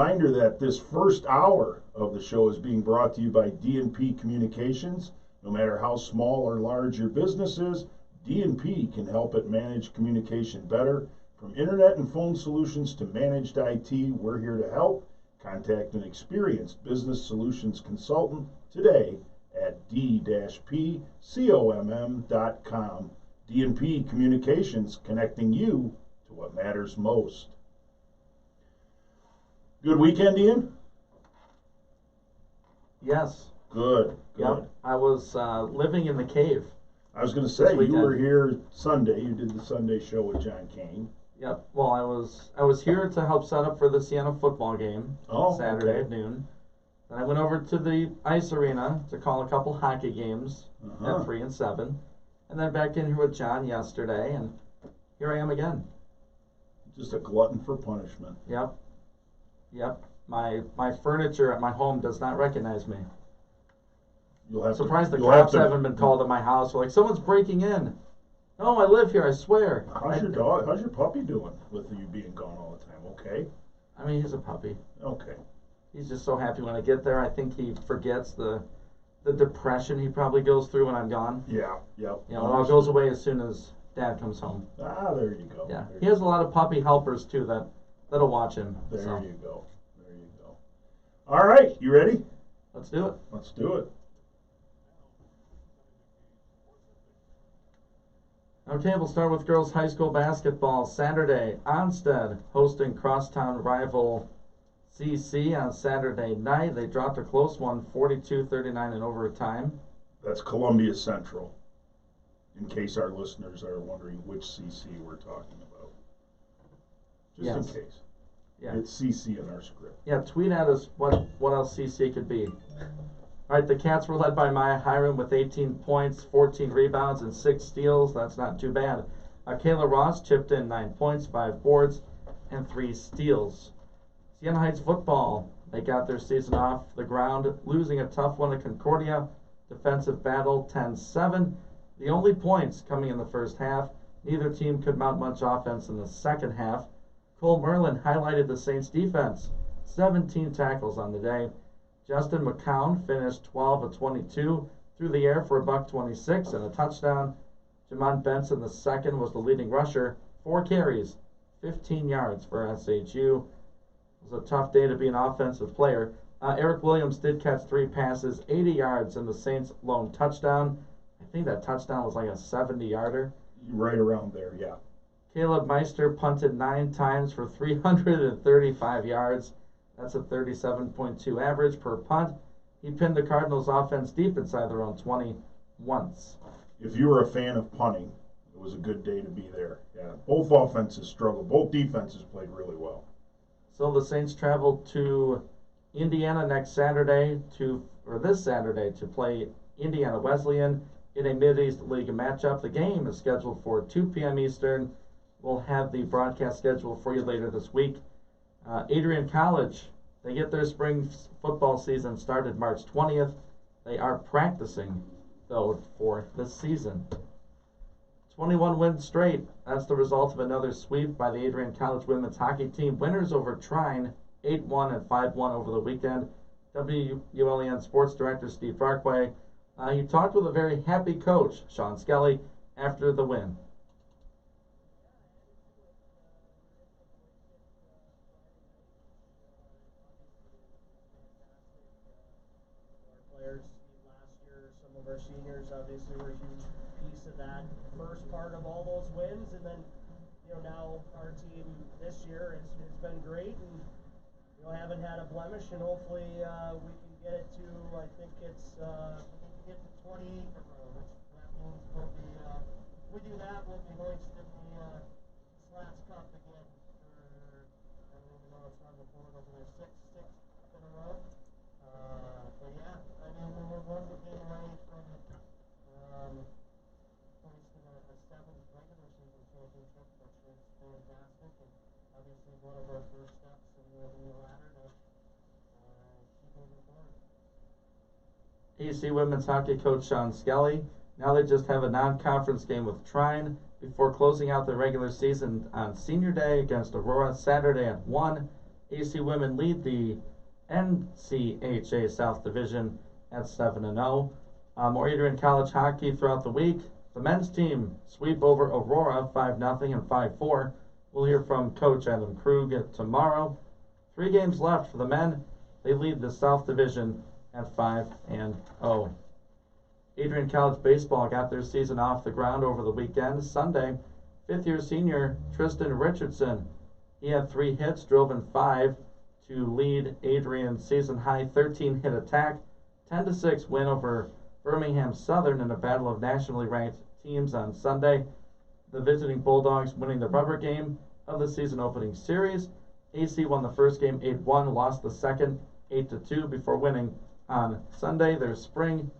Reminder that this first hour of the show is being brought to you by D&P Communications. No matter how small or large your business is, D&P can help it manage communication better. From internet and phone solutions to managed IT, we're here to help. Contact an experienced business solutions consultant today at d-pcomm.com. D&P Communications, connecting you to what matters most. Good weekend, Ian? Yes. Good. Yep. I was living in the cave. I was going to say, you were here Sunday. You did the Sunday show with John Kane. Yep. Well, I was here to help set up for the Siena football game Saturday at noon. Then I went over to the ice arena to call a couple hockey games at 3 and 7. And then back in here with John yesterday, and here I am again. Just a glutton for punishment. Yep. My furniture at my home does not recognize me. Surprised the cops haven't been called at my house. They're like, someone's breaking in. No, I live here, I swear. How's your dog? How's your puppy doing with you being gone all the time? Okay? I mean, he's a puppy. Okay. He's just so happy when I get there. I think he forgets the depression he probably goes through when I'm gone. Yeah. You know, it all goes away as soon as Dad comes home. There you go. Yeah. He has a lot of puppy helpers, too, that'll watch him. There you go. All right, you ready? Let's do it. Let's do it. Okay, we'll start with girls high school basketball. Saturday, Onstead hosting crosstown rival CC on Saturday night. They dropped a close one, 42-39 in overtime. That's Columbia Central, in case our listeners are wondering which CC we're talking about. Just in case. Yeah. It's CC in our script. Yeah, tweet at us what else CC could be. All right, the Cats were led by Maya Hiram with 18 points, 14 rebounds, and 6 steals. That's not too bad. Kayla Ross chipped in 9 points, 5 boards, and 3 steals. Siena Heights football, they got their season off the ground, losing a tough one to Concordia. Defensive battle 10-7. The only points coming in the first half. Neither team could mount much offense in the second half. Cole Merlin highlighted the Saints' defense. 17 tackles on the day. Justin McCown finished 12 of 22 through the air for $126 and a touchdown. Jamon Benson II was the leading rusher. 4 carries, 15 yards for SHU. It was a tough day to be an offensive player. Eric Williams did catch 3 passes, 80 yards, and the Saints' lone touchdown. I think that touchdown was like a 70-yarder. Right around there, yeah. Caleb Meister punted 9 times for 335 yards. That's a 37.2 average per punt. He pinned the Cardinals' offense deep inside their own 20 once. If you were a fan of punting, it was a good day to be there. Yeah, both offenses struggled. Both defenses played really well. So the Saints traveled to Indiana this Saturday to play Indiana Wesleyan in a Mid-East League matchup. The game is scheduled for 2 p.m. Eastern. We'll have the broadcast schedule for you later this week. Adrian College, they get their spring football season started March 20th. They are practicing, though, for this season. 21 wins straight. That's the result of another sweep by the Adrian College women's hockey team. Winners over Trine, 8-1 and 5-1 over the weekend. WULN Sports Director Steve Barkway, he talked with a very happy coach, Sean Skelly, after the win. Our seniors obviously were a huge piece of that first part of all those wins, and then now our team this year has been great, and haven't had a blemish, and hopefully we can get it to I think it's we can get to 28 in a row, which that means we'll be if we do that we'll be hoisting the Slats Cup again for I don't even know it's not before it'll be their sixth in a row. But yeah, I mean we're one game away from hoisting a 7th regular season championship, which is fantastic, and obviously one of our first steps in the ladder to keep moving forward. EC women's hockey coach Sean Skelly. Now they just have a non-conference game with Trine before closing out the regular season on Senior Day against Aurora Saturday at 1. AC women lead the NCHA South Division at 7-0. More Adrian College hockey throughout the week. The men's team sweep over Aurora 5-0 and 5-4. We'll hear from Coach Adam Krug tomorrow. 3 games left for the men. They lead the South Division at 5-0. Adrian College baseball got their season off the ground over the weekend. Sunday, 5th-year senior Tristan Richardson. He had 3 hits, drove in 5 to lead Adrian's season-high 13-hit attack. 10-6 win over Birmingham Southern in a battle of nationally ranked teams on Sunday. The visiting Bulldogs winning the rubber game of the season opening series. AC won the first game 8-1, lost the second 8-2 before winning on Sunday. Their spring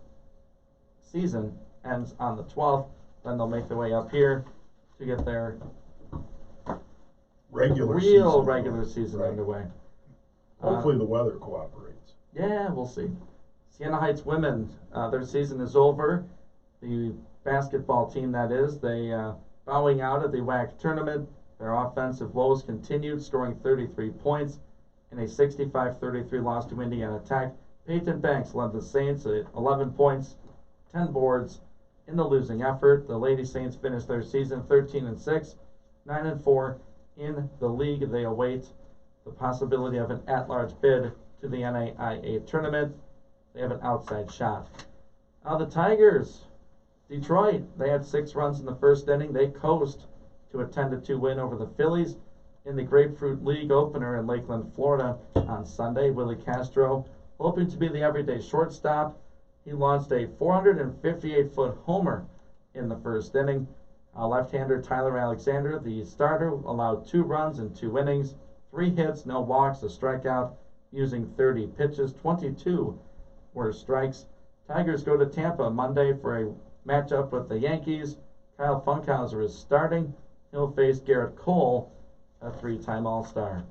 season ends on the 12th. Then they'll make their way up here to get their Regular season Right. underway. Hopefully the weather cooperates. Yeah, we'll see. Siena Heights women, their season is over. The basketball team, that is, they bowing out at the WAC tournament. Their offensive woes continued, scoring 33 points in a 65-33 loss to Indiana Tech. Peyton Banks led the Saints at 11 points, 10 boards in the losing effort. The Lady Saints finished their season 13-6, 9-4 in the league. They await the possibility of an at-large bid to the NAIA tournament. They have an outside shot. The Tigers, Detroit, they had 6 runs in the first inning. They coast to a 10-2 win over the Phillies in the Grapefruit League opener in Lakeland, Florida on Sunday. Willie Castro, hoping to be the everyday shortstop, he launched a 458-foot homer in the first inning. Left-hander Tyler Alexander, the starter, allowed 2 runs in 2 innings, 3 hits, no walks, a strikeout, using 30 pitches. 22 were strikes. Tigers go to Tampa Monday for a matchup with the Yankees. Kyle Funkhauser is starting. He'll face Garrett Cole, a 3-time All-Star.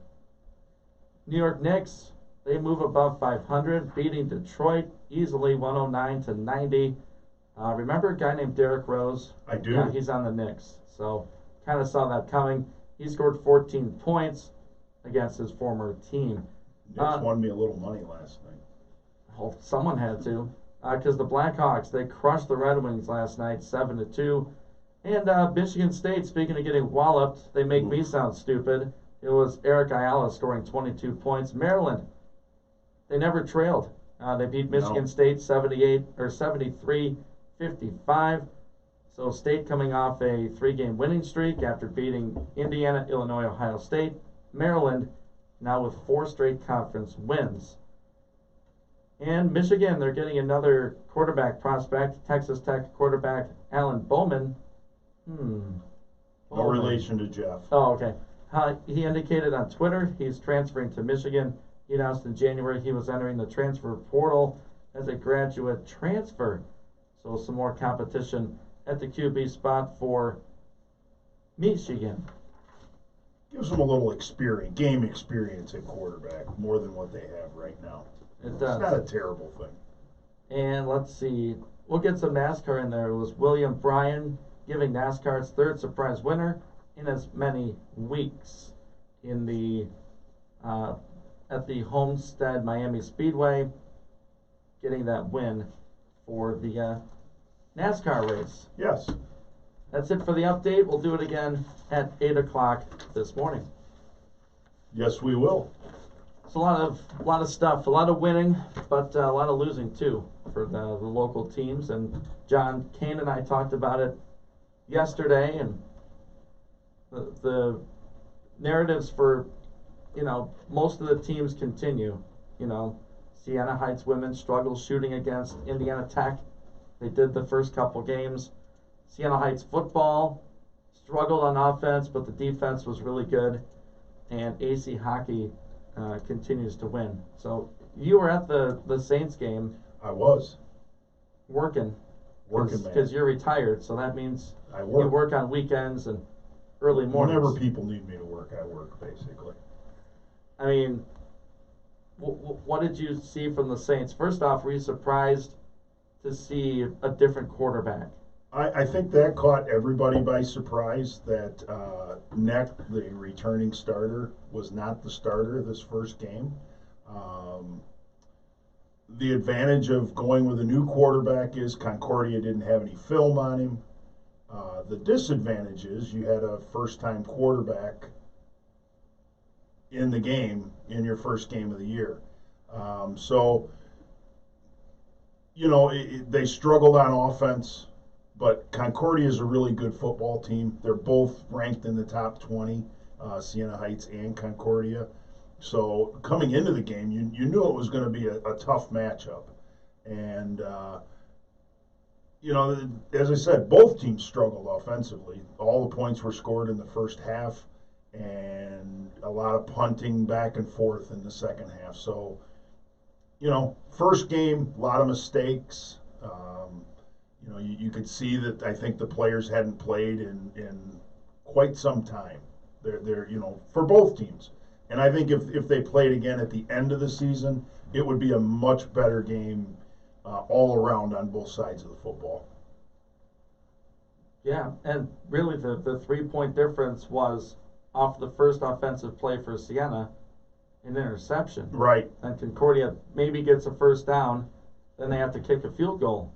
New York Knicks, they move above 500, beating Detroit easily 109-90. Remember a guy named Derrick Rose? I do. Yeah, he's on the Knicks. So kind of saw that coming. He scored 14 points against his former team. Knicks won me a little money last night. Well, someone had to. Because the Blackhawks, they crushed the Red Wings last night, 7-2. And Michigan State, speaking of getting walloped, they make me sound stupid. It was Eric Ayala scoring 22 points. Maryland, they never trailed. They beat Michigan State 73-55. So State coming off a 3-game winning streak after beating Indiana, Illinois, Ohio State. Maryland now with 4 straight conference wins. And Michigan, they're getting another quarterback prospect, Texas Tech quarterback Alan Bowman. No Bowman. relation to Jeff. Oh, okay. He indicated on Twitter he's transferring to Michigan. He announced in January he was entering the transfer portal as a graduate transfer. So some more competition at the QB spot for Michigan. Gives them a little experience, game experience at quarterback, more than what they have right now. It It's does. not a terrible thing. And let's see, we'll get some NASCAR in there. It was William Bryan giving NASCAR's 3rd surprise winner in as many weeks in the at the Homestead Miami Speedway, getting that win for the NASCAR race. Yes. That's it for the update. We'll do it again at 8 o'clock this morning. Yes, we will. It's a lot of stuff, a lot of winning, but a lot of losing too for the local teams. And John Kane and I talked about it yesterday, and the narratives for, most of the teams continue. Siena Heights women struggle shooting against Indiana Tech. They did the first couple games. Siena Heights football struggled on offense, but the defense was really good. And AC hockey continues to win. So you were at the Saints game. I was. Working, Man. because you're retired, so that means I you work. work on weekends and early mornings. Whenever people need me to work, I work, basically. I mean, what did you see from the Saints? First off, were you surprised to see a different quarterback? I think that caught everybody by surprise that Neck, the returning starter, was not the starter this first game. Um, the advantage of going with a new quarterback is Concordia didn't have any film on him. The disadvantage is you had a first-time quarterback in the game in your first game of the year. So, they struggled on offense, but Concordia is a really good football team. They're both ranked in the top 20, Siena Heights and Concordia. So coming into the game, you knew it was going to be a tough matchup. And, as I said, both teams struggled offensively. All the points were scored in the first half, and a lot of punting back and forth in the second half. So, first game, a lot of mistakes. You could see that I think the players hadn't played in quite some time. They're for both teams. And I think if they played again at the end of the season, it would be a much better game all around on both sides of the football. Yeah, and really the 3-point difference was off the first offensive play for Siena, an interception. Right. And Concordia maybe gets a first down, then they have to kick a field goal.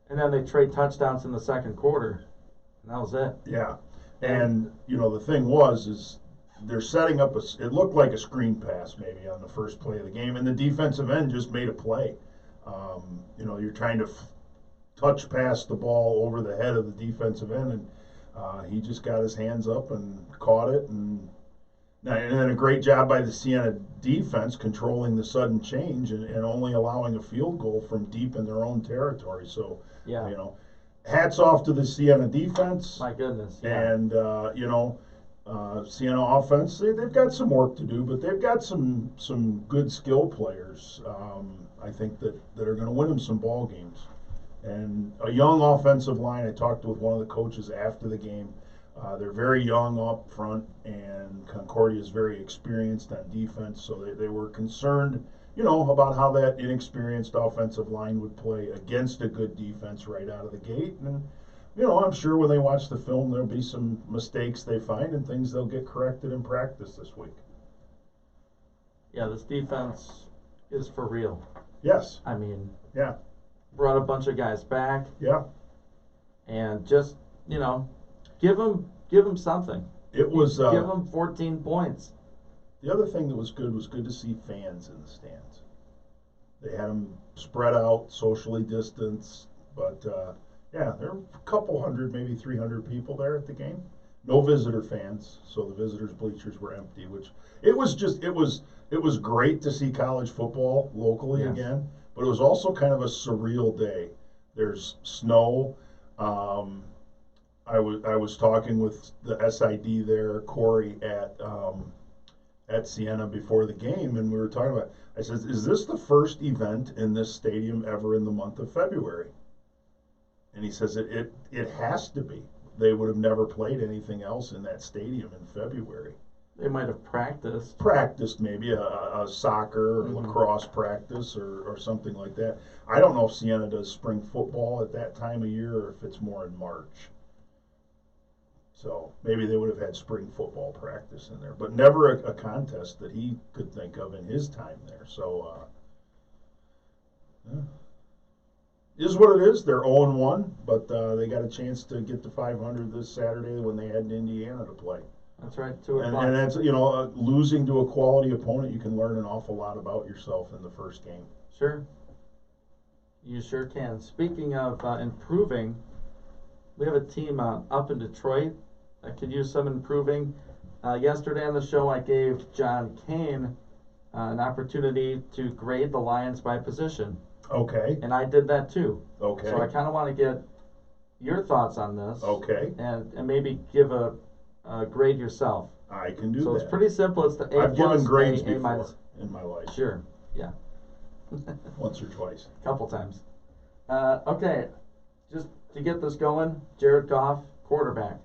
And then they trade touchdowns in the second quarter. And that was it. Yeah. And, the thing is they're setting up it looked like a screen pass maybe on the first play of the game, and the defensive end just made a play. You're trying to touch pass the ball over the head of the defensive end, and he just got his hands up and caught it, and then a great job by the Siena defense controlling the sudden change and only allowing a field goal from deep in their own territory. So, yeah. Hats off to the Siena defense. My goodness. Yeah. And, Siena offense, they've got some work to do, but they've got some good skill players, I think, that are going to win them some ball games. And a young offensive line, I talked with one of the coaches after the game. They're very young up front, and Concordia is very experienced on defense, so they were concerned, about how that inexperienced offensive line would play against a good defense right out of the gate. And I'm sure when they watch the film, there'll be some mistakes they find and things they'll get corrected in practice this week. Yeah, this defense is for real. Yes. I mean, yeah, brought a bunch of guys back. Yeah. And just, give them something. It was give them 14 points. The other thing that was good to see fans in the stands. They had them spread out, socially distanced, but. Yeah, there were a couple hundred, maybe 300 people there at the game. No visitor fans, so the visitors' bleachers were empty. Which it was great to see college football locally again, but it was also kind of a surreal day. There's snow. I was talking with the SID there, Corey at Siena before the game, and we were talking about. I said, "Is this the first event in this stadium ever in the month of February?" And he says it has to be. They would have never played anything else in that stadium in February. They might have practiced. Practiced maybe a soccer or lacrosse practice or something like that. I don't know if Siena does spring football at that time of year or if it's more in March. So maybe they would have had spring football practice in there, but never a contest that he could think of in his time there. So, yeah. Is what it is. They're 0-1, but they got a chance to get to 500 this Saturday when they head to Indiana to play. That's right, 2 o'clock. And that's, losing to a quality opponent, you can learn an awful lot about yourself in the first game. Sure. You sure can. Speaking of improving, we have a team up in Detroit that could use some improving. Yesterday on the show, I gave John Kane an opportunity to grade the Lions by position. Okay. And I did that too. Okay. So I kind of want to get your thoughts on this. Okay. And maybe give a grade yourself. I can do that. So it's pretty simple. It's the A+, I've given grades A before minus. in my life. Sure. Yeah. Once or twice. Couple times. Okay. Just to get this going, Jared Goff, quarterback.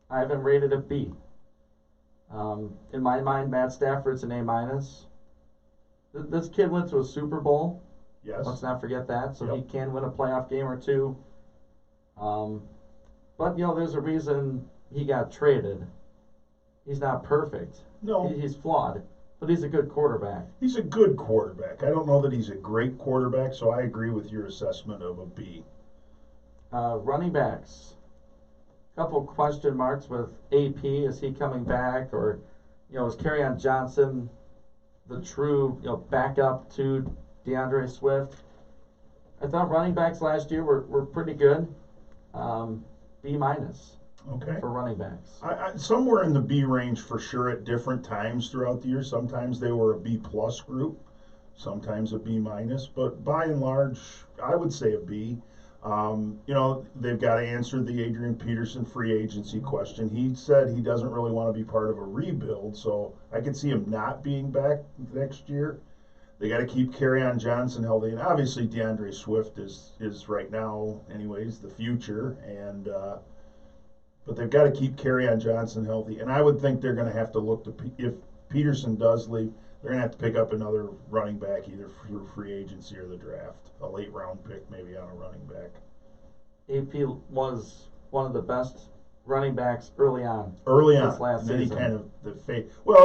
I have him rated a B. In my mind, Matt Stafford's an A minus. This kid went to a Super Bowl. Yes. Let's not forget that. So Yep. he can win a playoff game or two. But there's a reason he got traded. He's not perfect. No, He's flawed, but he's a good quarterback. he's a good quarterback. I don't know that he's a great quarterback, so I agree with your assessment of a B. Running backs. Couple question marks with AP. Is he coming back, or is Kerryon Johnson the true backup to DeAndre Swift? I thought running backs last year were pretty good. B minus Okay. for running backs. Somewhere in the B range for sure at different times throughout the year. Sometimes they were a B plus group, sometimes a B minus, but by and large, I would say a B. They've got to answer the Adrian Peterson free agency question. He said he doesn't really want to be part of a rebuild, so I could see him not being back next year. They got to keep Kerryon Johnson healthy, and obviously DeAndre Swift is right now, anyways, the future. And but they've got to keep Kerryon Johnson healthy, and I would think they're going to have to look to if Peterson does leave, they're going to have to pick up another running back either through free agency or the draft, a late round pick maybe on a running back. AP was one of the best running backs early on. This last and then season. he kind of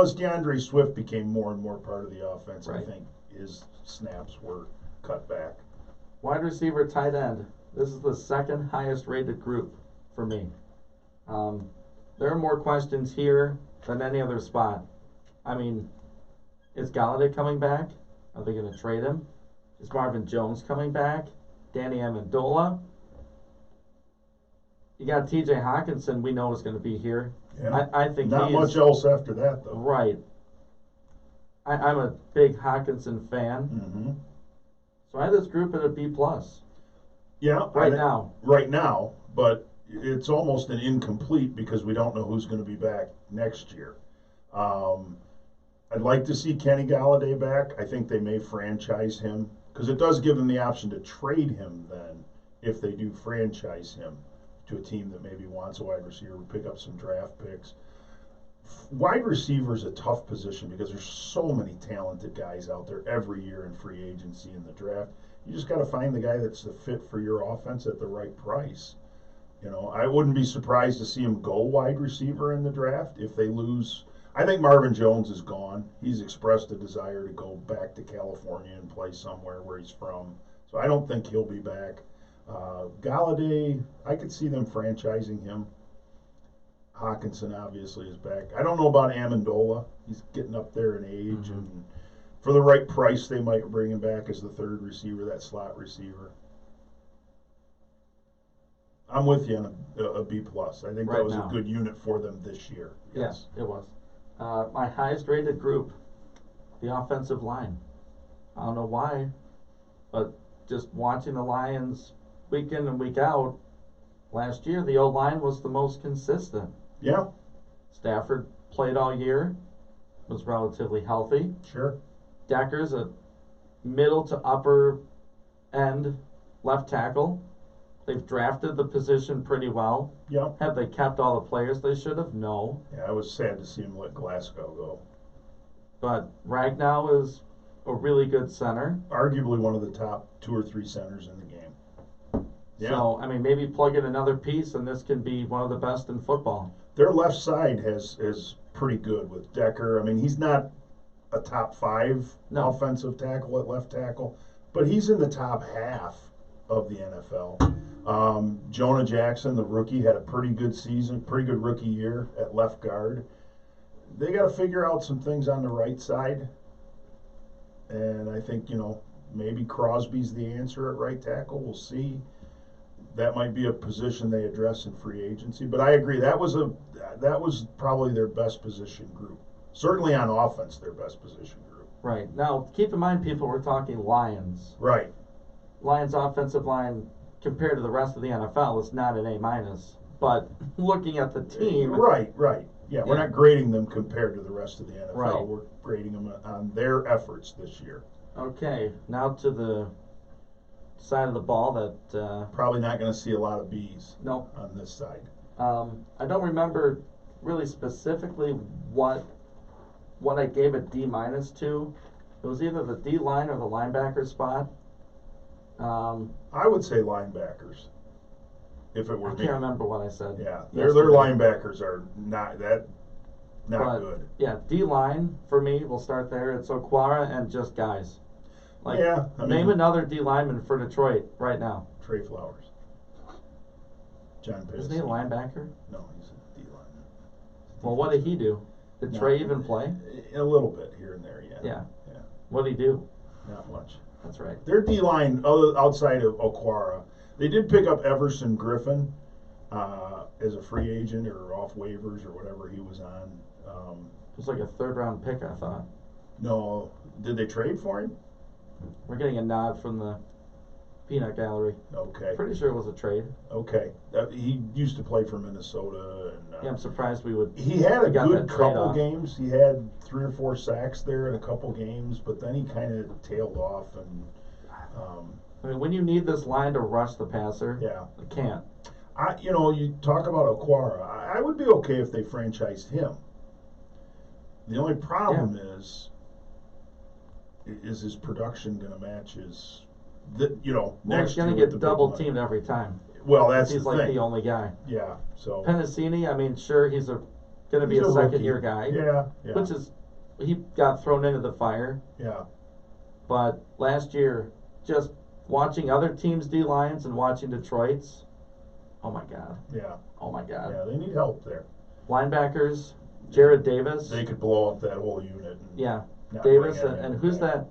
as DeAndre Swift became more and more part of the offense, Right. I think his snaps were cut back. Wide receiver, tight end. This is the second highest rated group for me. There are more questions here than any other spot. I mean, is Galladay coming back? Are they going to trade him? Is Marvin Jones coming back? Danny Amendola? You got TJ Hawkinson, we know is going to be here. Yeah. I think Not much else after that, though. Right. I'm a big Hawkinson fan. Mm-hmm. So I had this group at a B+. Yeah. Right now. Right now, but it's almost an incomplete because we don't know who's going to be back next year. I'd like to see Kenny Galladay back. I think they may franchise him because it does give them the option to trade him then if they do franchise him to a team that maybe wants a wide receiver, pick up some draft picks. Wide receiver is a tough position because there's so many talented guys out there every year in free agency and the draft. You just got to find the guy that's the fit for your offense at the right price. I wouldn't be surprised to see him go wide receiver in the draft if they lose. I think Marvin Jones is gone. He's expressed a desire to go back to California and play somewhere where he's from. So I don't think he'll be back. Galladay, I could see them franchising him. Hawkinson obviously is back. I don't know about Amendola. He's getting up there in age, and for the right price, they might bring him back as the third receiver, that slot receiver. I'm with you on a B+. I think that was a good unit for them this year. Yes, it was. My highest rated group, the offensive line. I don't know why, but just watching the Lions week in and week out, last year the O-line was the most consistent. Yeah. Stafford played all year, was relatively healthy. Sure. Decker's a middle to upper end left tackle. They've drafted the position pretty well. Yeah. Have they kept all the players they should have? No. Yeah, I was sad to see him let Glasgow go. But Ragnow is a really good center. Arguably one of the top 2 or 3 centers in the game. Yeah. So, maybe plug in another piece and this can be one of the best in football. Their left side is pretty good with Decker. He's not a top 5 offensive tackle at left tackle, but he's in the top half of the NFL. Jonah Jackson, the rookie, had a pretty good season, pretty good rookie year at left guard. They got to figure out some things on the right side. And I think, maybe Crosby's the answer at right tackle. We'll see. That might be a position they address in free agency. But I agree, that was probably their best position group. Certainly on offense, their best position group. Right. Now, keep in mind, people, we're talking Lions. Right. Lions offensive line compared to the rest of the NFL is not an A-. But looking at the team. Right. Yeah, we're not grading them compared to the rest of the NFL. Right. We're grading them on their efforts this year. Okay, now to the side of the ball that probably not going to see a lot of B's. No. On this side. I don't remember really specifically what I gave a D- to. It was either the D line or the linebacker spot. I would say linebackers. if it I were me. can't remember what I said. Yeah, their yesterday. linebackers are not But, good. Yeah, D line for me. We'll start there. It's Okwara and just guys. Like, Yeah, I name mean- another D lineman for Detroit right now. Trey Flowers. John Pettis. Isn't he a linebacker? No, he's a D lineman. Well, what did he do? Did No, Trey even play? A little bit here and there, yeah. Yeah. Yeah, What did he do? not much. That's right. Their D line, outside of Okwara, they did pick up Everson Griffin as a free agent or off waivers or whatever he was on. It was like a 3rd-round pick, I thought. No, did they trade for him? We're getting a nod from the peanut gallery. Okay, Pretty sure it was a trade. okay. He used to play for Minnesota, and Yeah, I'm surprised we would. he had a got good that trade couple off. games. He had 3 or 4 sacks there in a couple games, but then he kind of tailed off, and I mean, when you need this line to rush the passer, yeah. it can't. You talk about Okwara. I would be okay if they franchised him. The only problem is his production going to match his, Well, next he's going year to with get the big double money. teamed every time. Well, that's He's the like thing. the only guy. Yeah, so Penasini, I mean, sure, he's going to be he's a rookie. second-year guy. Yeah, yeah, Which is, he got thrown into the fire. yeah, But last year, just watching other teams' D lines and watching Detroit's, oh my God. yeah, Oh my God. yeah. They need help there. Linebackers, Jared Davis. They could blow up that whole unit. And Yeah, not Davis. bring And anyone who's back. that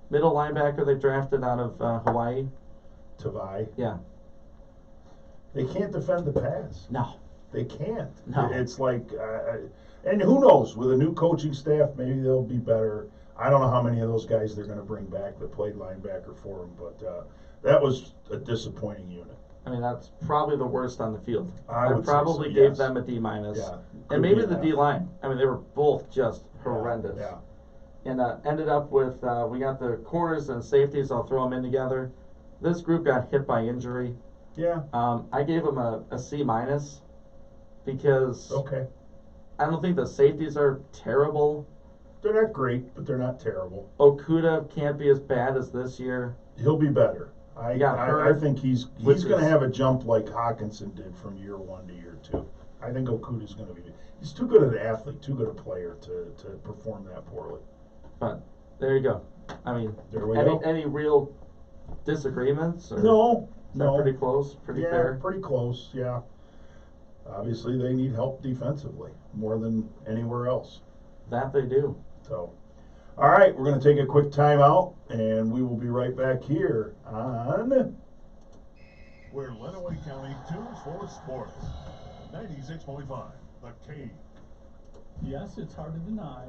middle linebacker they drafted out of Hawaii? Tavai. Yeah. They can't defend the pass. No. They can't. No. It's like, and who knows? With a new coaching staff, maybe they'll be better. I don't know how many of those guys they're going to bring back that played linebacker for them, but that was a disappointing unit. I mean, that's probably the worst on the field. I would say probably so, gave yes. them a D minus. Yeah, could And maybe be the an D F. line. I mean, they were both just horrendous. Yeah. And ended up with, we got the corners and safeties, I'll throw them in together. This group got hit by injury. Yeah. I gave them a C minus because Okay. I don't think the safeties are terrible. They're not great, but they're not terrible. Okuda can't be as bad as this year. He'll be better. I got I hurt, think he's which going to is- have a jump like Hawkinson did from year 1 to year 2. I think Okuda's going to be. He's too good an athlete, too good a player to perform that poorly. But there you go. I mean, There we go. any real disagreements? Or No, is that no. pretty close? Pretty yeah, fair? pretty close. Yeah. Obviously, they need help defensively more than anywhere else. That they do. So, all right, we're going to take a quick timeout, and we will be right back here on. Where Lenawee County tunes for sports. 96.5, The Cave. Yes, it's hard to deny.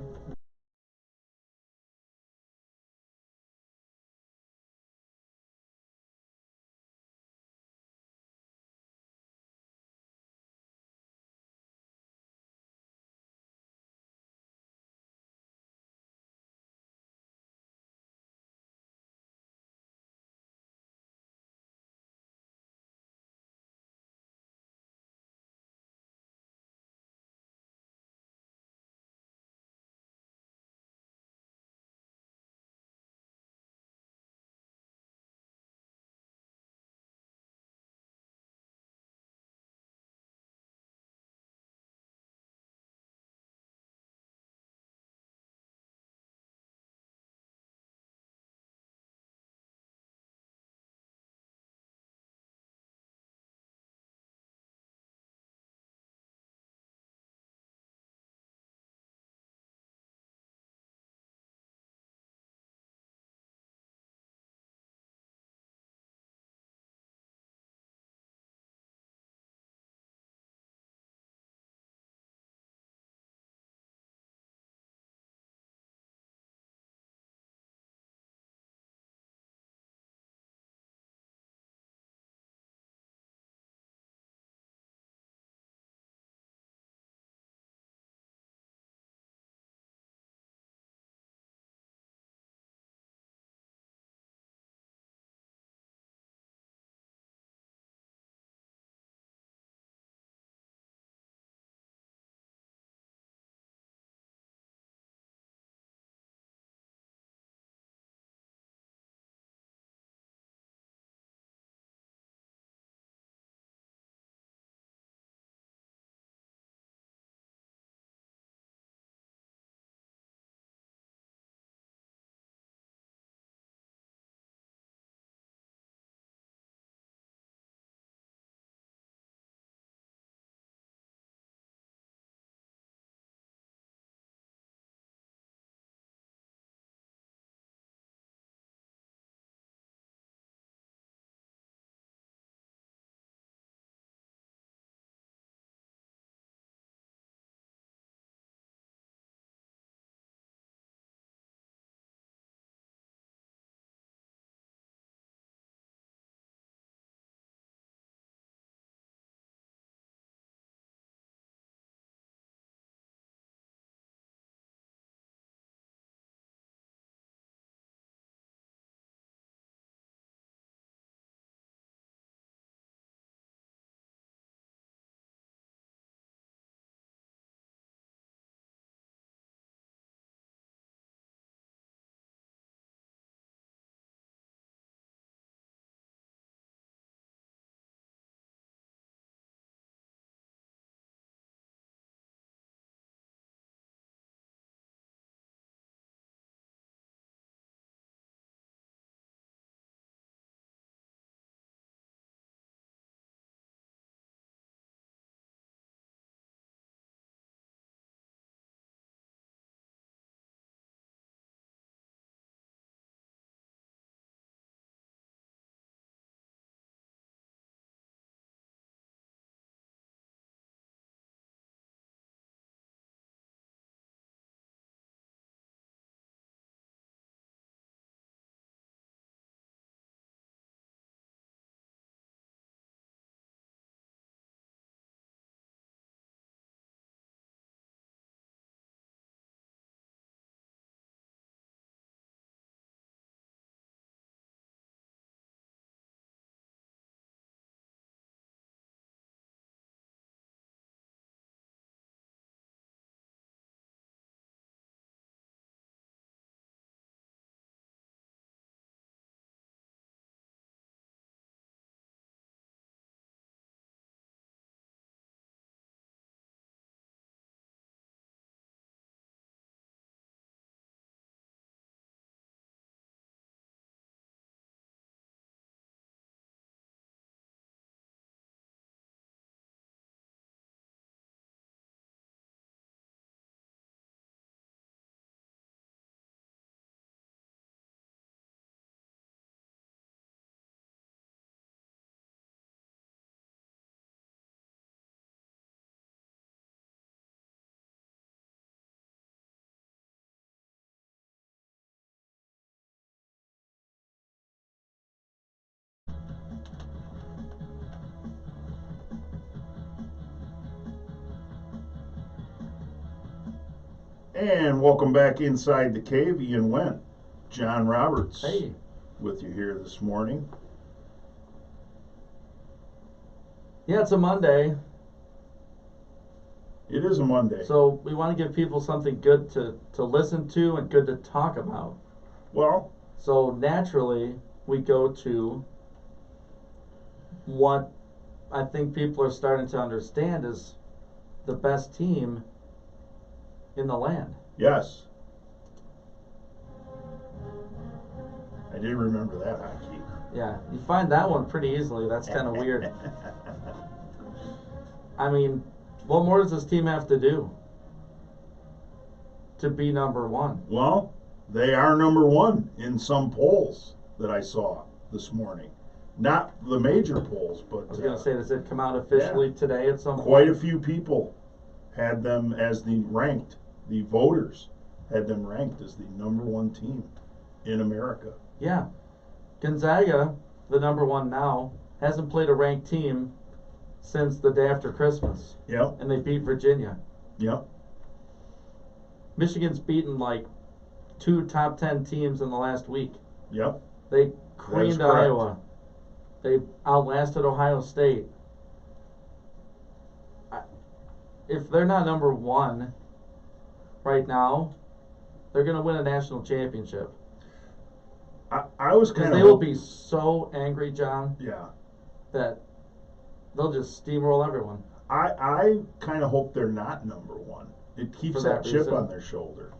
And welcome back inside the cave, Ian Wendt. John Roberts Hey. with you here this morning. Yeah, it's a Monday, It is a Monday. so we want to give people something good to listen to and good to talk about. Well, So naturally, we go to what I think people are starting to understand is the best team in the land. yes. I did remember that hockey. Yeah, you find that one pretty easily. That's kind of weird. I mean, what more does this team have to do to be number one? Well, they are number one in some polls that I saw this morning. Not the major polls, but I was gonna say, does it come out officially today at some quite a point? few people had them as the voters had them ranked as the number one team in America. Yeah, Gonzaga, the number one now, hasn't played a ranked team since the day after Christmas, Yep, and they beat Virginia. yep, Michigan's beaten like 2 top 10 teams in the last week. yep. They creamed correct. Iowa. They outlasted Ohio State. If they're not number one right now, they're going to win a national championship. I was Because kind of they will be so angry, John, yeah. that they'll just steamroll everyone. I kind of hope they're not number one. It keeps For that that chip reason? on their shoulder.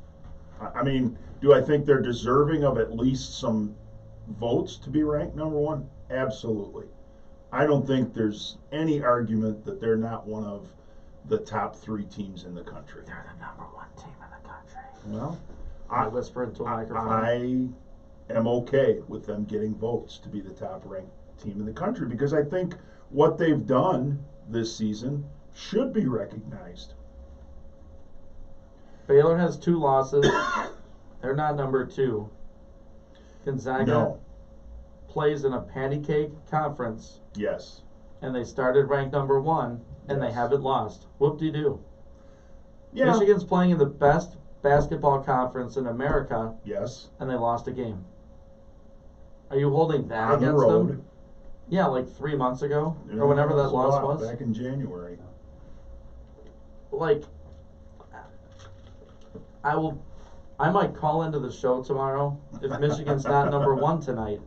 I mean, do I think they're deserving of at least some votes to be ranked number one? Absolutely. I don't think there's any argument that they're not one of the top 3 teams in the country. They're the number one team in the country. Well, I whisper into a microphone. I am okay with them getting votes to be the top ranked team in the country because I think what they've done this season should be recognized. Baylor has 2 losses. They're not number 2. Gonzaga No. plays in a patty cake conference, Yes. and they started ranked number 1, and they Yes. haven't lost. Whoop-de-doo. Yeah. Michigan's playing in the best basketball conference in America, Yes. and they lost a game. Are you holding that On the against road. them? Yeah, like 3 months ago, Yeah, or whenever it that was a loss lot, was. back in January. Like, I might call into the show tomorrow if Michigan's not number 1 tonight.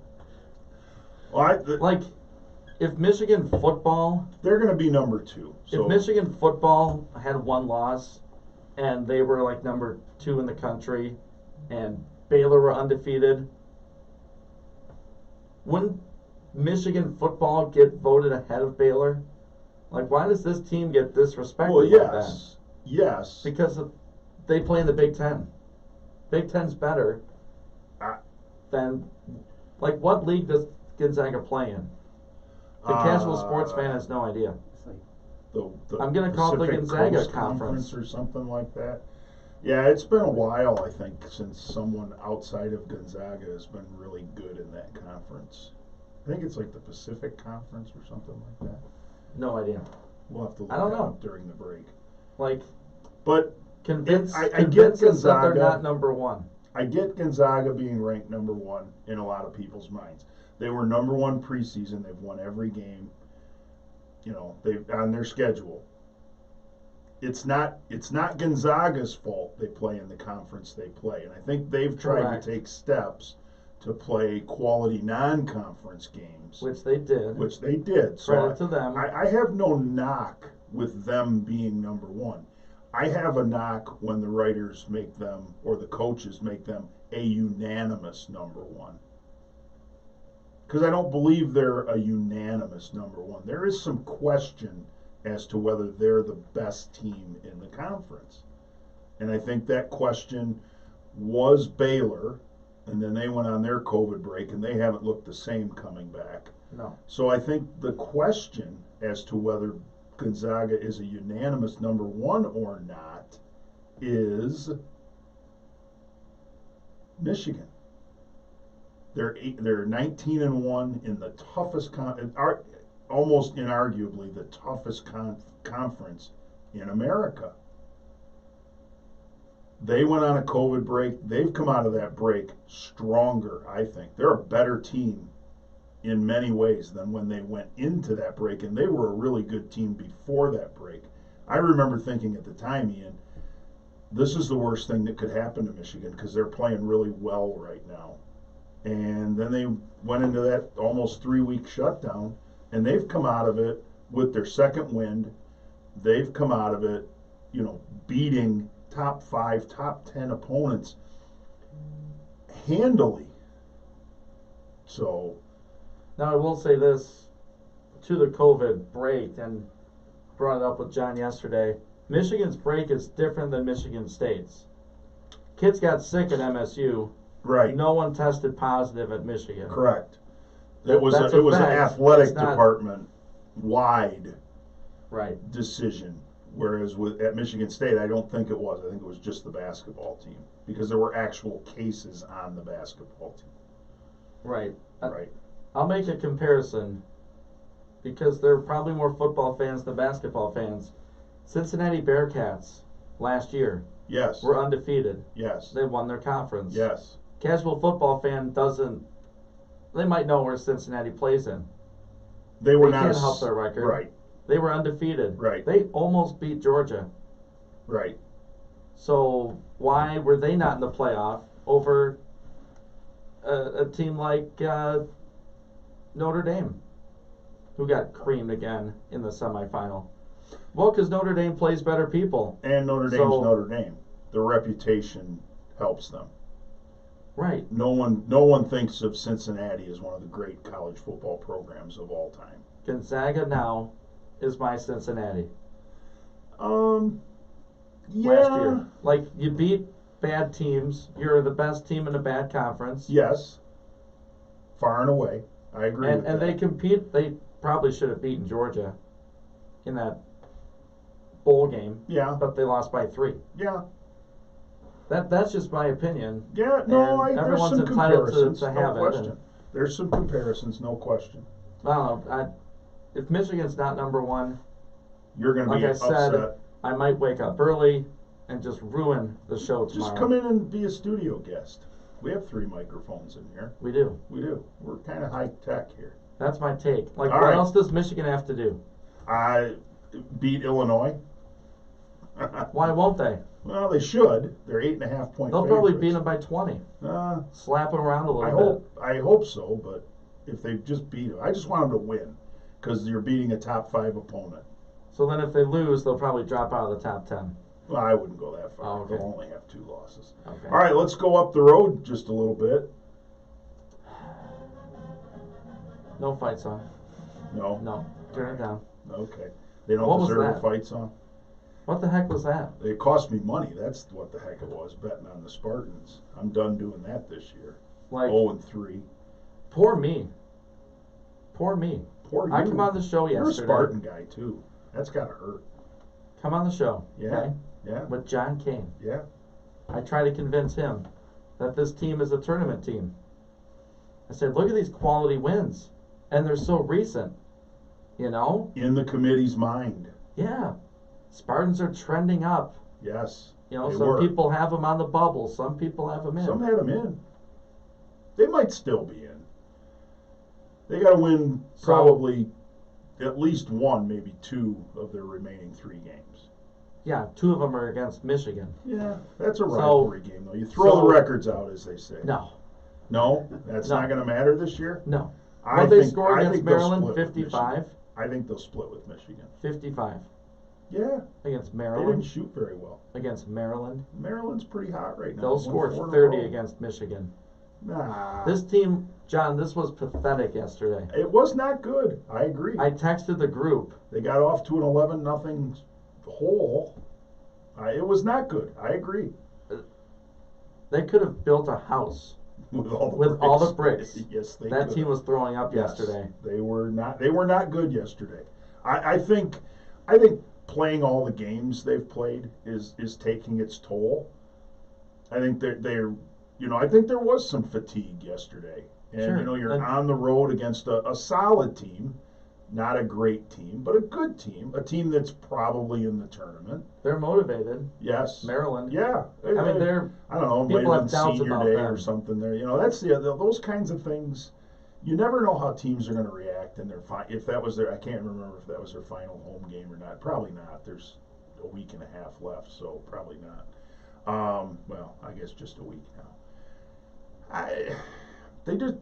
Well, Like, if Michigan football, they're going to be number 2. So if Michigan football had 1 loss, and they were like number 2 in the country, and Baylor were undefeated, wouldn't Michigan football get voted ahead of Baylor? Like, why does this team get disrespected well, like that? yes. Because they play in the Big Ten. Big Ten's better I- than, like, what league does Gonzaga play in? The casual sports fan has no idea. The I'm gonna call it the Pacific Gonzaga Coast Conference. or something like that. Yeah, it's been a while, I think, since someone outside of Gonzaga has been really good in that conference. I think it's like the Pacific Conference or something like that. No idea. We'll have to look I don't that know. up during the break. Like, But convince I get convince us that they're Gonzaga. not number 1. I get Gonzaga being ranked number 1 in a lot of people's minds. They were number 1 preseason. They've won every game. You know, they've on their schedule. It's not Gonzaga's fault they play in the conference they play, and I think they've tried Correct. to take steps to play quality non-conference games, Which they did. which they did. So Credit to them. I have no knock with them being number 1. I have a knock when the writers make them or the coaches make them a unanimous number 1. Because I don't believe they're a unanimous number 1. There is some question as to whether they're the best team in the conference. And I think that question was Baylor, and then they went on their COVID break, and they haven't looked the same coming back. No. So I think the question as to whether Gonzaga is a unanimous number 1 or not is Michigan. They're 19-1 in the toughest almost inarguably the toughest conference in America. They went on a COVID break. They've come out of that break stronger, I think. They're a better team in many ways than when they went into that break, and they were a really good team before that break. I remember thinking at the time, Ian, this is the worst thing that could happen to Michigan because they're playing really well right now. And then they went into that almost 3-week shutdown, and they've come out of it with their second wind. They've come out of it, beating top 5, top 10 opponents handily. So, Now I will say this to the COVID break, and brought it up with John yesterday. Michigan's break is different than Michigan State's. Kids got sick at MSU. right, No one tested positive at Michigan. correct. That- It was that's an a fact. athletic It's not- department wide Right. decision. Whereas at Michigan State, I don't think it was. I think it was just the basketball team because there were actual cases on the basketball team. Right. Right. I'll make a comparison because there are probably more football fans than basketball fans. Cincinnati Bearcats last year Yes. were undefeated. Yes. They won their conference. Yes. Casual football fan doesn't. They might know where Cincinnati plays in. They were They not. can't help their record. Right. They were undefeated. Right. They almost beat Georgia. Right. So why were they not in the playoff over a team like Notre Dame, who got creamed again in the semifinal? Well, because Notre Dame plays better people. And Notre Dame's So- Notre Dame. Their reputation helps them. Right. No one thinks of Cincinnati as one of the great college football programs of all time. Gonzaga now is my Cincinnati. Yeah. Last year. Like, you beat bad teams. You're the best team in a bad conference. Yes. Far and away. I agree with And that. they compete. They probably should have beaten Georgia in that bowl game, Yeah. but they lost by 3. Yeah. That's just my opinion. Yeah. No, And there's everyone's some entitled to comparisons. have No it, question. and- There's some comparisons. No question. I don't know. If Michigan's not number one, You're going to like be I upset. said, I might wake up early and just ruin the show tomorrow. Just come in and be a studio guest. We have 3 microphones in here. We do. We do. We're kind of high tech here. That's my take. Like, All what right. else does Michigan have to do? I beat Illinois. Why won't they? Well, they should. They're 8.5 point. They'll probably favorites. beat them by 20. Slap them around a little bit. I hope so. But if they just beat them, I just want them to win because you're beating a top 5 opponent. So then if they lose, they'll probably drop out of the top 10. Well, I wouldn't go that far. Oh, okay. They'll only have 2 losses. Okay. All right, let's go up the road just a little bit. No fight song. No. No. Turn it down. Okay. They don't What was deserve a that? fight song. What the heck was that? It cost me money. That's what the heck it was, betting on the Spartans. I'm done doing that this year. Like, 0-3. poor me. Poor me. Poor you. I come on the show You're a yesterday. Spartan guy too. That's gotta hurt. Come on the show. Yeah. Okay? Yeah. With John Kane. Yeah. I try to convince him that this team is a tournament team. I said, look at these quality wins. And they're so recent. You know? In the committee's mind. Yeah. Spartans are trending up. Yes. You know, they some were. people have them on the bubble. Some people have them in. Some had them in. They might still be in. They got to win probably at least 1, maybe 2 of their remaining 3 games. Yeah, 2 of them are against Michigan. Yeah, that's a rivalry game though. You throw so- the records out, as they say. No. No, that's No. not going to matter this year. No. I What they think- score I against think they'll Maryland? split with 55? Michigan. I think they'll split with Michigan. 55. Yeah, Against they Maryland. didn't shoot very well. Against Maryland. Maryland's pretty hot right now. They'll Won score 4 in a 30 row. against Michigan. Nah. This team, John, this was pathetic yesterday. It was not good. I agree. I texted the group. They got off to an 11-0 hole. It was not good. I agree. They could have built a house. With all the With bricks. all the bricks. Yes, they That could. team was throwing up Yes, yesterday. They were not. They were not good yesterday. I think playing all the games they've played is taking its toll. I think they're I think there was some fatigue yesterday, and Sure. you're And- on the road against a solid team, Not a great team, but a good team. A team that's probably in the tournament. They're motivated. Yes. Maryland. Yeah. I mean, they're. I don't know. It people might have have been doubts senior about day them. or something there. That's those kinds of things. You never know how teams are going to react in their if that was their. I can't remember if that was their final home game or not. Probably not. There's a week and a half left, so probably not. Well, I guess just a week now.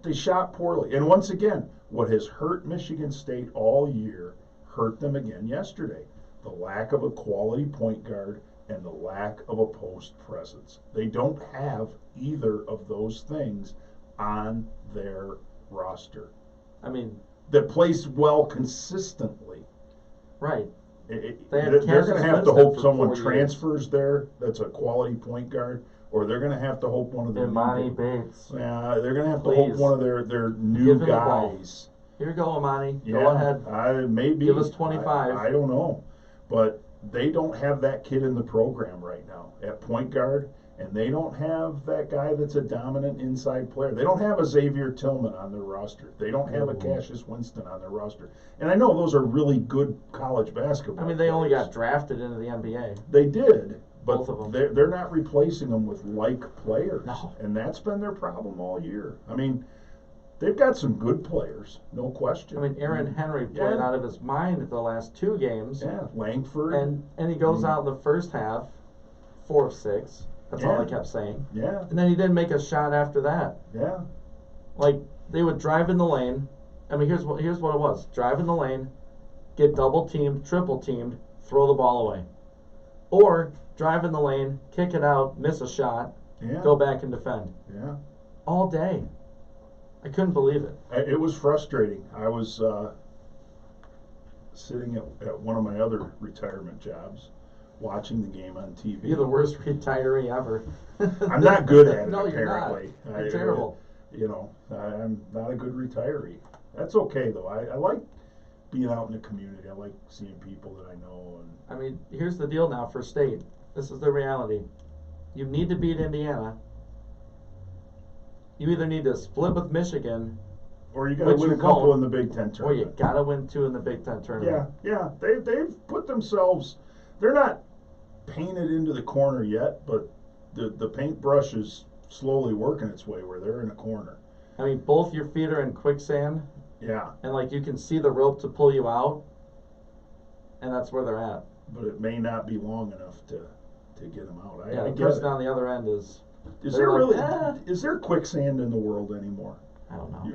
They shot poorly, and once again, what has hurt Michigan State all year hurt them again yesterday. The lack of a quality point guard and the lack of a post presence. They don't have either of those things on their roster I mean, that plays well consistently. right. They're had going to Cassius have to Winston hope for someone 4 years. transfers there that's a quality point guard, or they're going to have to hope one of their Imani Bates. Yeah, they're going to have to hope Please. one of their new Give him the ball. guys. Here you go, Imani. Yeah, Go ahead. Maybe Give us 25. I don't know, but they don't have that kid in the program right now at point guard, and they don't have that guy that's a dominant inside player. They don't have a Xavier Tillman on their roster. They don't have a Cassius Winston on their roster. And I know those are really good college basketball. I mean, they only players. got drafted into the NBA. They did, but Both of them. they're not replacing them with like players, No. and that's been their problem all year. I mean, they've got some good players, no question. I mean, Aaron Henry played Yeah. out of his mind the last 2 games. Yeah, Langford. And he goes out in the first half, 4 of 6. That's all Yeah. I kept saying. Yeah, And then he didn't make a shot after that. yeah, Like, they would drive in the lane. I mean, here's what it was: drive in the lane, get double teamed, triple teamed, throw the ball away, or drive in the lane, kick it out, miss a shot, yeah, go back and defend yeah. all day. I couldn't believe it. It was frustrating. I was sitting at one of my other retirement jobs, watching the game on TV. You're the worst retiree ever. I'm not good at it. No, you're not. apparently. You're terrible. I'm not a good retiree. That's okay though. I like being out in the community. I like seeing people that I know. And I mean, here's the deal now for state. This is the reality. You need to beat Indiana. You either need to split with Michigan, or you got to Which win a you couple won't. in the Big Ten or you tournament. gotta win 2 in the Big Ten tournament. Yeah. They've put themselves. They're not painted into the corner yet, but the paintbrush is slowly working its way where they're in a corner. I mean, both your feet are in quicksand, Yeah, and like you can see the rope to pull you out, and that's where they're at. but it may not be long enough to get them out. Yeah, I the get person it. on the other end is Is they're there like, really? "Ah." Is there quicksand in the world anymore? I don't know.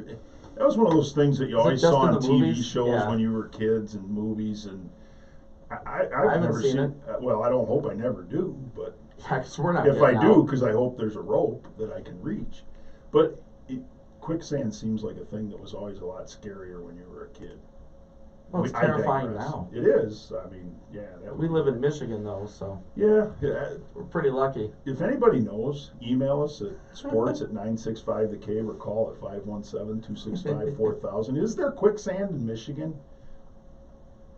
That was one of those things that you Is it always just saw in on the TV movies? shows Yeah. when you were kids and movies, and I've haven't never seen seen. Well, I don't hope I never do, but Yeah, 'cause we're not. if I getting do, out. because I hope there's a rope that I can reach. But quicksand seems like a thing that was always a lot scarier when you were a kid. Well, it's I terrifying digress. now. It is. I mean, yeah. We live in Michigan though, so Yeah. we're pretty lucky. If anybody knows, email us at sports@965 The Cave or call at 517-265-4000. Is there quicksand in Michigan?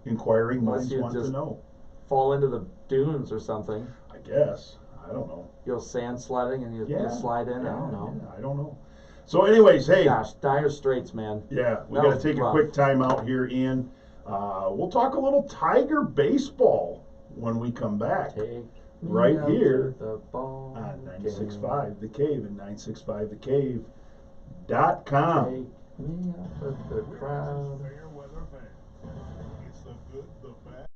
Inquiring Unless minds you want to just- know. Fall into the dunes or something. I guess. I don't know. You go sand sledding and you slide in. I don't know. Yeah, I don't know. So, anyways, hey. Gosh, dire straits, man. Yeah, we That got to was take a rough. quick time out here, Ian. We'll talk a little Tiger baseball when we come back. Take me Right out here to the ball On game. 96.5 The Cave and 965thecave.com. Take me out with the crowd. Fair weather fans. It's the good, the bad.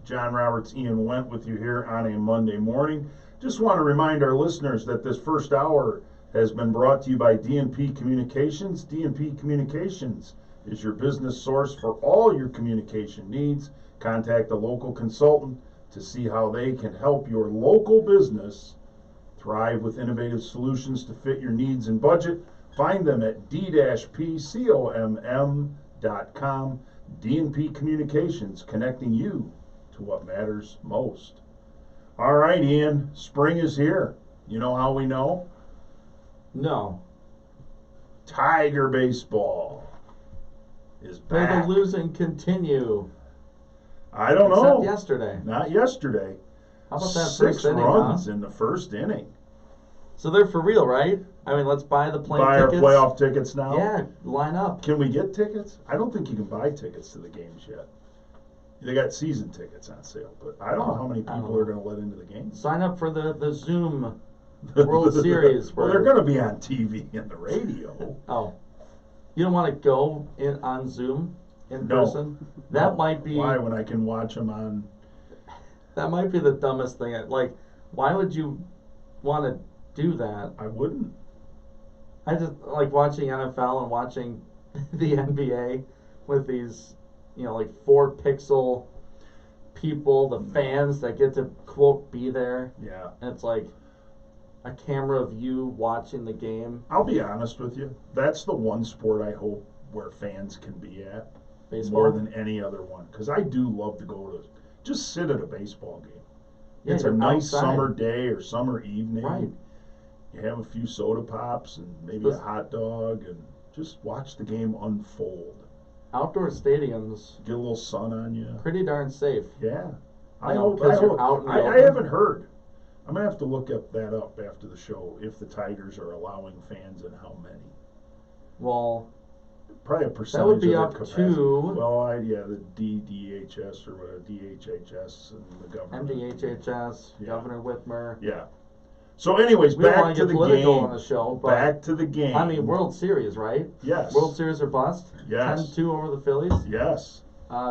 John Roberts, Ian Went with you here on a Monday morning. Just want to remind our listeners that this first hour has been brought to you by D&P Communications. D&P Communications is your business source for all your communication needs. Contact a local consultant to see how they can help your local business thrive with innovative solutions to fit your needs and budget. Find them at d-pcomm.com. D&P Communications, connecting you to what matters most. All right, Ian, spring is here. You know how we know? No. Tiger baseball is May the back. losing continue. I don't Except know. yesterday. Not yesterday. How about that 6 first inning, runs huh? in the first inning. So they're for real, right? I mean, let's buy the plane Buy our tickets. playoff tickets now. Yeah, line up. Can we get tickets? I don't think you can buy tickets to the games yet. They got season tickets on sale, but I don't know how many I don't people know. are going to let into the games. Sign up for the Zoom World Series. Well, they're going to be on TV and the radio. Oh, you don't want to go in on Zoom in No. person? That might be. Why, when I can watch them on? That might be the dumbest thing. Like, why would you want to do that? I wouldn't. I just like watching NFL and watching the NBA with these, like 4 pixel people, the fans that get to quote be there. Yeah. And it's like a camera of you watching the game. I'll be honest with you. That's the one sport I hope where fans can be at Baseball. more than any other one. Because I do love to go to just sit at a baseball game. Yeah, It's a you're nice outside. summer day or summer evening. Right. You have a few soda pops and maybe a hot dog and just watch the game unfold. Outdoor stadiums, Get a little sun on you. pretty darn safe. Yeah. You know, 'cause you're out in the I open. haven't heard. I'm going to have to look that up after the show if the Tigers are allowing fans and how many. Well, Probably a percentage that would be of up their capacity. to Well, the DHS or whatever, DHHS and the government. MDHHS, Yeah. Governor Whitmer. Yeah. So, anyways, We don't back want to to the get political game. on the show, but Back to the game. I mean, World Series, right? Yes. World Series or bust. Yes. 10-2 over the Phillies. Yes.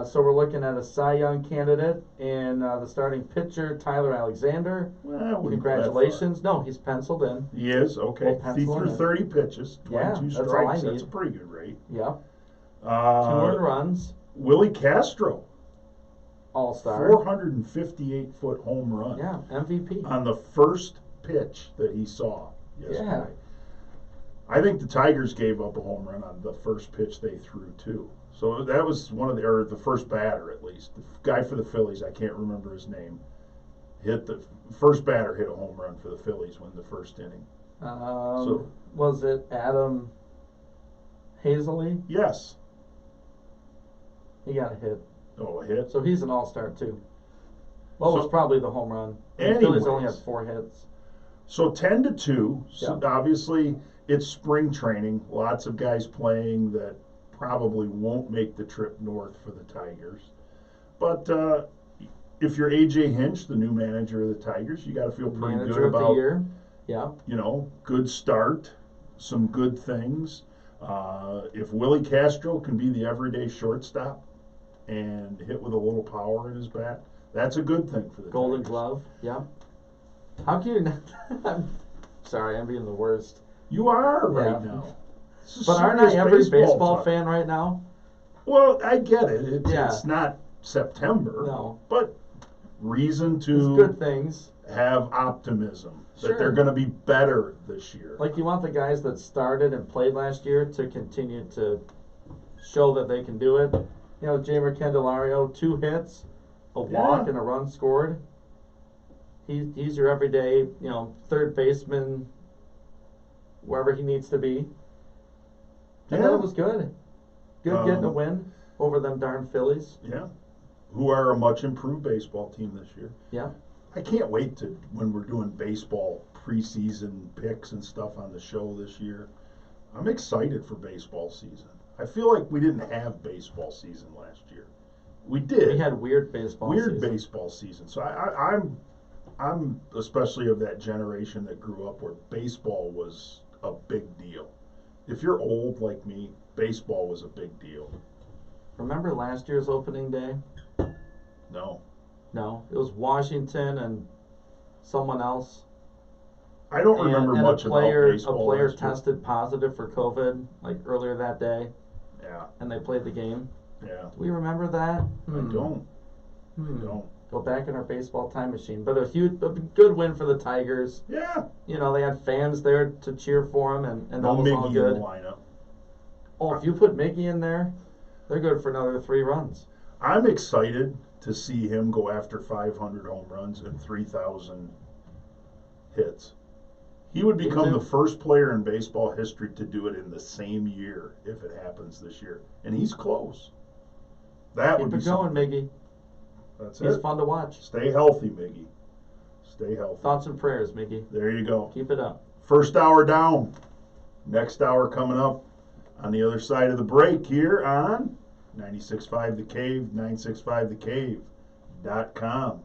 So we're looking at a Cy Young candidate in the starting pitcher, Tyler Alexander. Well, I wouldn't go that Congratulations. No, he's penciled in. far. He is, okay. We'll He pencil threw him in. 30 pitches, 22 Yeah, that's all I strikes. That's a need. pretty good rate. Yep. 2 earned runs. Willie Castro, All-star. 458-foot home run Yeah, MVP. on the first pitch that he saw yesterday. Yeah. I think the Tigers gave up a home run on the first pitch they threw too. So that was the first batter at least. The guy for the Phillies, I can't remember his name, hit the first batter hit a home run for the Phillies in the first inning. Was it Adam Hazley? Yes. He got a hit. Oh, a hit. So he's an all-star too. Well, it was So- probably the home run. The Phillies only had Anyways. 4 hits. So 10-2. So Yeah. obviously it's spring training. Lots of guys playing that probably won't make the trip north for the Tigers. But if you're AJ Hinch, the new manager of the Tigers, you got to feel pretty Manager good of the about year. Yeah. good start, some good things. If Willie Castro can be the everyday shortstop and hit with a little power in his bat, that's a good thing for the Golden Tigers. Glove. Yeah. How can you not? I'm sorry, I'm being the worst. You are right Yeah. now. This is But aren't I serious every baseball talk. fan right now? Well, I get it. Yeah. It's not September. No. But reason It's to good things. have optimism that Sure. they're going to be better this year. Like you want the guys that started and played last year to continue to show that they can do it. Jamer Candelario, 2 hits, a walk, Yeah. and a run scored. He's your everyday, third baseman, wherever he needs to be. I thought it was good. Good getting a win over them darn Phillies. Yeah. Who are a much improved baseball team this year. Yeah. I can't wait to when we're doing baseball preseason picks and stuff on the show this year. I'm excited for baseball season. I feel like we didn't have baseball season last year. We did. We had weird baseball weird season. baseball season. So I'm especially of that generation that grew up where baseball was a big deal. If you're old like me, baseball was a big deal. Remember last year's opening day? No. No, it was Washington and someone else. I don't remember and much a player, about baseball. A player last year. tested positive for COVID like earlier that day, Yeah, and they played the game. yeah. Do we remember that? I don't. Hmm. I don't. Go back in our baseball time machine. But a good win for the Tigers. Yeah. You know, they had fans there to cheer for them, and No that was all Miggy in good. the lineup. Oh, if you put Mickey in there, they're good for another 3 runs. I'm excited to see him go after 500 home runs and 3,000 hits. He would Me become too. the first player in baseball history to do it in the same year if it happens this year. And he's close. That would Keep be it going, something. Miggy. That's He's it. fun to watch. Stay healthy, Miggy. Stay healthy. Thoughts and prayers, Miggy. There you go. Keep it up. First hour down. Next hour coming up on the other side of the break here on 96.5 The Cave, 965thecave.com.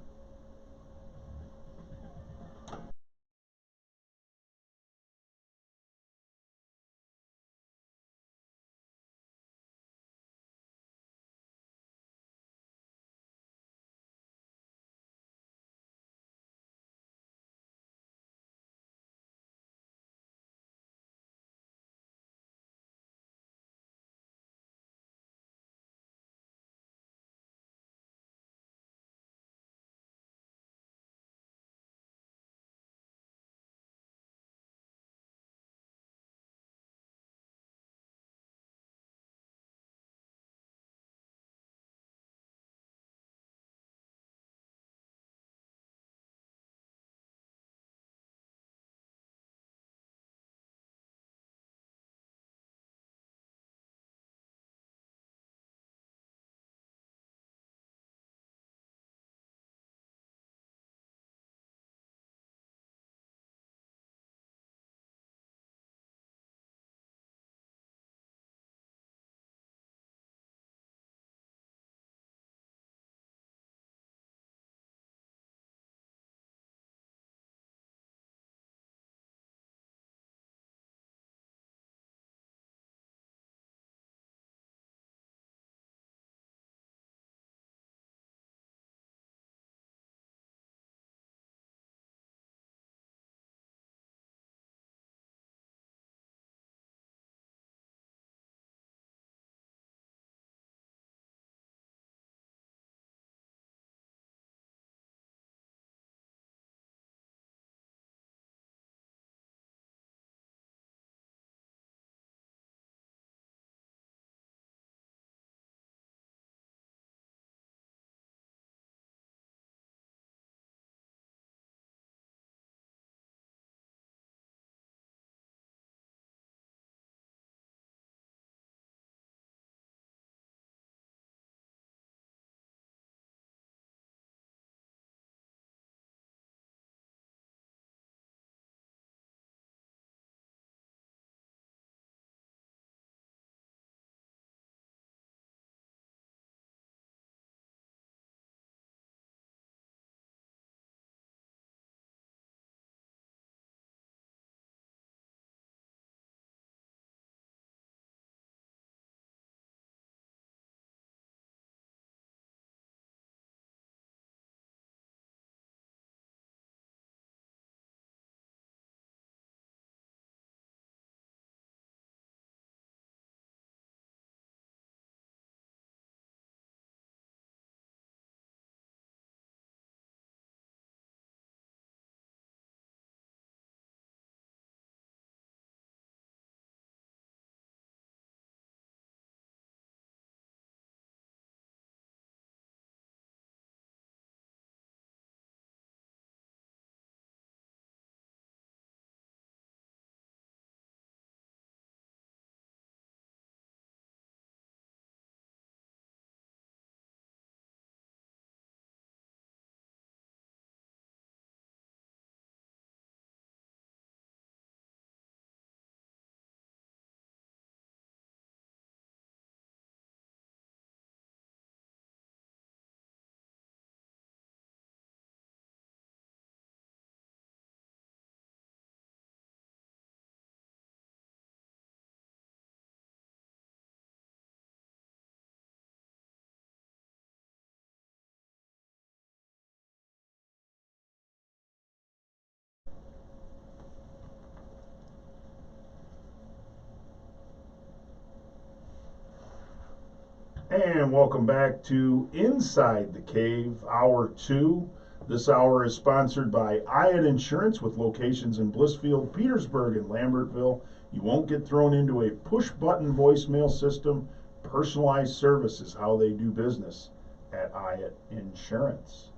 And welcome back to Inside the Cave, Hour 2. This hour is sponsored by Iat Insurance with locations in Blissfield, Petersburg, and Lambertville. You won't get thrown into a push-button voicemail system. Personalized service is how they do business at Iat Insurance.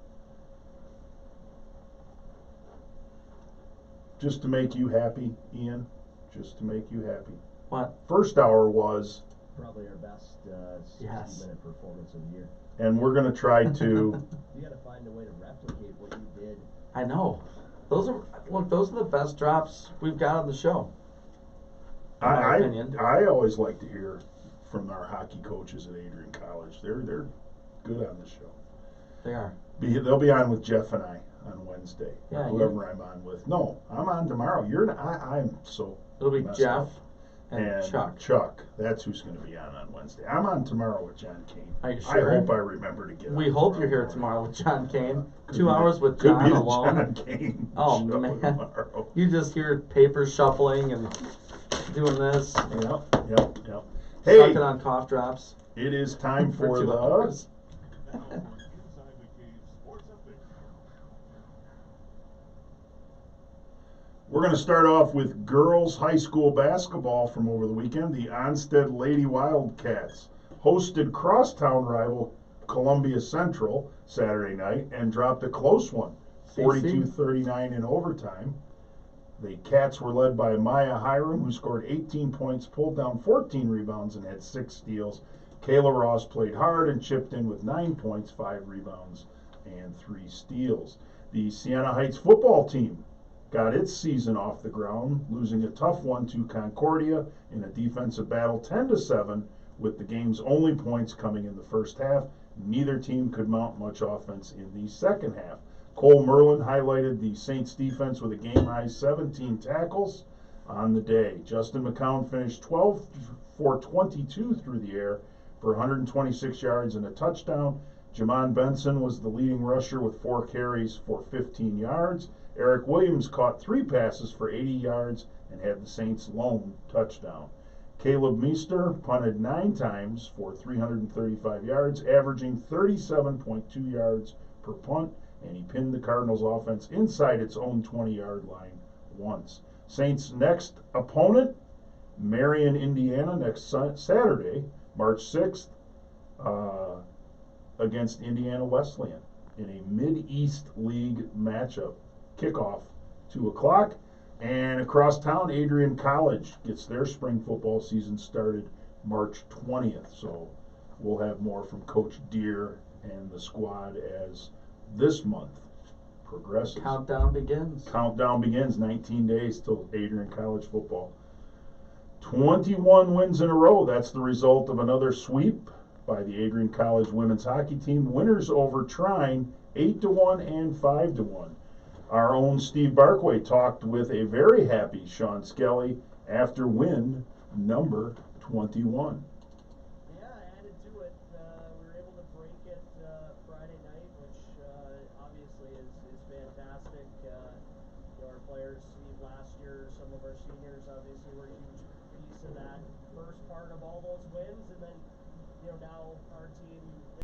Just to make you happy, Ian, just to make you happy. What? First hour was, Probably our best Yes. 60-minute performance of the year. and we're going to try to, You gotta find a way to replicate what you did. I know. Those are the best drops we've got on the show. In my opinion. I always like to hear from our hockey coaches at Adrian College. They're good on the show. They are. They'll be on with Jeff and I on Wednesday. Yeah, whoever I'm on with. No, I'm on tomorrow. You're not, I'm so It'll be messed Jeff up. and Chuck. Chuck. That's who's going to be on Wednesday. I'm on tomorrow with John Kane. Are you sure? I hope I remember to get We on hope you're here morning. tomorrow with John Kane. Could 2 be hours the- with could John be the alone. John Kane Oh, show man. tomorrow. You just hear paper shuffling and doing this, Yep. Hey, sucking on cough drops it is time for for 2 the hours. Now for Inside the Cave Sports Update. We're going to start off with girls high school basketball from over the weekend. The Onstead Lady Wildcats hosted crosstown rival Columbia Central Saturday night and dropped a close one, 42-39 in overtime. The Cats were led by Maya Hiram, who scored 18 points, pulled down 14 rebounds, and had 6 steals. Kayla Ross played hard and chipped in with 9 points, 5 rebounds, and 3 steals. The Siena Heights football team got its season off the ground, losing a tough one to Concordia in a defensive battle 10-7, with the game's only points coming in the first half. Neither team could mount much offense in the second half. Cole Merlin highlighted the Saints defense with a game-high 17 tackles on the day. Justin McCown finished 12 for 22 through the air for 126 yards and a touchdown. Jamon Benson was the leading rusher with 4 carries for 15 yards. Eric Williams caught 3 passes for 80 yards and had the Saints' lone touchdown. Caleb Meester punted 9 times for 335 yards, averaging 37.2 yards per punt, and he pinned the Cardinals' offense inside its own 20-yard line once. Saints' next opponent, Marion, Indiana, next Saturday, March 6th, against Indiana Wesleyan in a Mid-East League matchup. Kickoff 2 o'clock, and across town, Adrian College gets their spring football season started March 20th. So we'll have more from Coach Deere and the squad as this month progresses. Countdown begins. Countdown begins, 19 days till Adrian College football. 21 wins in a row. That's the result of another sweep by the Adrian College women's hockey team. Winners over Trine 8-1 and 5-1. Our own Steve Barkway talked with a very happy Sean Skelly after win number 21. Yeah, added to it. We were able to break it Friday night, which obviously is fantastic. Our players, last year, some of our seniors obviously were a huge piece of that first part of all those wins, and then now our team